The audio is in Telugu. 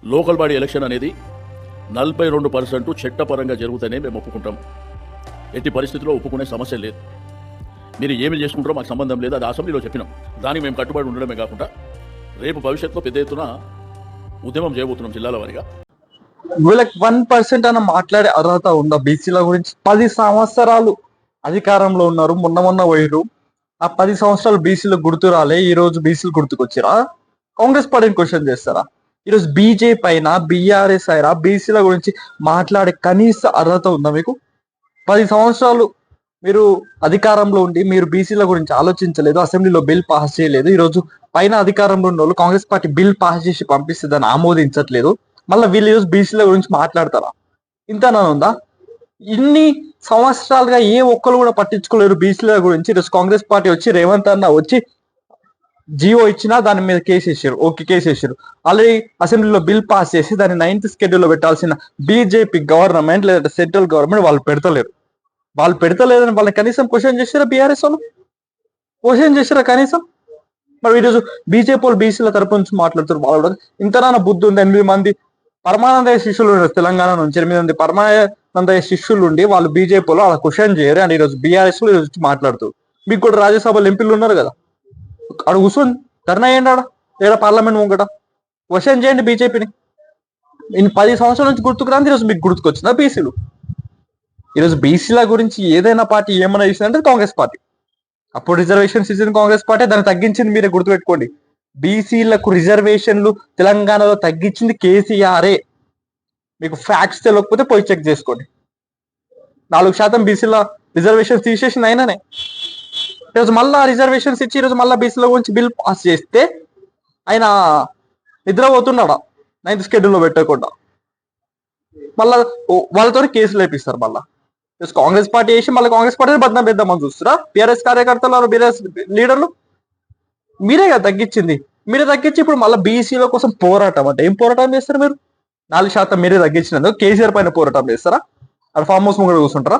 లోకల్ బాడీ ఎలక్షన్ అనేది 42% చట్టపరంగా జరుగుతూనే మేము ఒప్పుకుంటాం. ఎట్టి పరిస్థితుల్లో ఒప్పుకునే సమస్య లేదు. మీరు ఏమి చేసుకుంటారో మాకు సంబంధం లేదు, అది అసెంబ్లీలో చెప్పినాం. దానికి మేము కట్టుబడి ఉండడమే కాకుండా రేపు భవిష్యత్తులో పెద్ద ఎత్తున ఉద్యమం చేయబోతున్నాం జిల్లాల వారిగా. వీళ్ళకి 1% అన్న మాట్లాడే అర్హత ఉందా బీసీల గురించి? 10 సంవత్సరాలు అధికారంలో ఉన్నారు, మొన్న పోయిరు. ఆ 10 సంవత్సరాలు బీసీలు గుర్తు రాలే, ఈ రోజు బీసీలు గుర్తుకొచ్చిరా? కాంగ్రెస్ పార్టీని క్వశ్చన్ చేస్తారా? ఈరోజు బీజేపీ అయినా బీఆర్ఎస్ అయినా బీసీల గురించి మాట్లాడే కనీస అర్హత ఉందా మీకు? 10 సంవత్సరాలు మీరు అధికారంలో ఉండి మీరు బీసీల గురించి ఆలోచించలేదు, అసెంబ్లీలో బిల్ పాస్ చేయలేదు. ఈరోజు పైన అధికారంలో ఉన్న వాళ్ళు కాంగ్రెస్ పార్టీ బిల్ పాస్ చేసి పంపిస్తే దాన్ని ఆమోదించట్లేదు. మళ్ళీ వీళ్ళు ఈరోజు బీసీల గురించి మాట్లాడతారా? ఇంతనా ఉందా? ఇన్ని సంవత్సరాలుగా ఏ ఒక్కరు కూడా పట్టించుకోలేరు బీసీల గురించి. ఈరోజు కాంగ్రెస్ పార్టీ వచ్చి రేవంత్ అన్న వచ్చి జియో ఇచ్చినా దాని మీద కేసు వేసారు. ఓకే, కేసు వేసారు. ఆల్రెడీ అసెంబ్లీలో బిల్ పాస్ చేసి దాన్ని 9th షెడ్యూల్లో పెట్టాల్సిన బీజేపీ గవర్నమెంట్ లేదంటే సెంట్రల్ గవర్నమెంట్ వాళ్ళు పెడతలేరు. వాళ్ళు పెడతలేదని వాళ్ళని కనీసం క్వశ్చన్ చేసారా? బీఆర్ఎస్ వాళ్ళు క్వశ్చన్ చేసారా కనీసం? మరి ఈరోజు బీజేపీ వాళ్ళు బీసీల తరపు నుంచి మాట్లాడుతారు. వాళ్ళు కూడా ఇంతనా బుద్ధి ఉంది. 8 మంది పరమానందయ్య శిష్యులు ఉన్నారు తెలంగాణ నుంచి. 8 మంది పరమానందయ్య శిష్యులు ఉండి వాళ్ళు బీజేపీలో అలా క్వశ్చన్ చేయరు. అండ్ ఈరోజు బీఆర్ఎస్ లో ఈరోజు మాట్లాడుతారు. మీకు కూడా రాజ్యసభలో ఎంపీలు ఉన్నారు కదా, ఆడ కూర్చొని ధర్నా చేయండి. లేదా పార్లమెంట్ ముంగట క్వశ్చన్ చేయండి బీజేపీని. ఇన్ని 10 సంవత్సరాల నుంచి గుర్తుకురాంది ఈరోజు మీకు గుర్తుకొచ్చిందా బీసీలు? ఈరోజు బీసీల గురించి ఏదైనా పార్టీ ఏమైనా చేసిందంటే కాంగ్రెస్ పార్టీ. అప్పుడు రిజర్వేషన్స్ ఇచ్చింది కాంగ్రెస్ పార్టీ, దాన్ని తగ్గించింది మీరే గుర్తుపెట్టుకోండి. బీసీలకు రిజర్వేషన్లు తెలంగాణలో తగ్గించింది కేసీఆరే. మీకు ఫ్యాక్ట్స్ తెలియకపోతే పోయి చెక్ చేసుకోండి. 4% బీసీల రిజర్వేషన్స్ తీసేసింది అయినానే. ఈరోజు మళ్ళా రిజర్వేషన్స్ ఇచ్చి ఈరోజు మళ్ళీ బీసీల గురించి బిల్ పాస్ చేస్తే ఆయన నిద్రపోతున్నాడా 9th షెడ్యూల్లో పెట్టకుండా? మళ్ళా వాళ్ళతో కేసులు వేపిస్తారు. మళ్ళా కాంగ్రెస్ పార్టీ వేసి మళ్ళీ కాంగ్రెస్ పార్టీ బద్నాం పెద్దామని చూస్తారా? బీఆర్ఎస్ కార్యకర్తలు, బీఆర్ఎస్ లీడర్లు మీరే కదా తగ్గించింది. మీరే తగ్గించి ఇప్పుడు మళ్ళీ బీసీల కోసం పోరాటం అంటే ఏం పోరాటం చేస్తారు మీరు? 4% మీరే తగ్గించినందుకు కేసీఆర్ పైన పోరాటం చేస్తారా? అది ఫామ్ హౌస్ ముందు కూర్చుంటారా?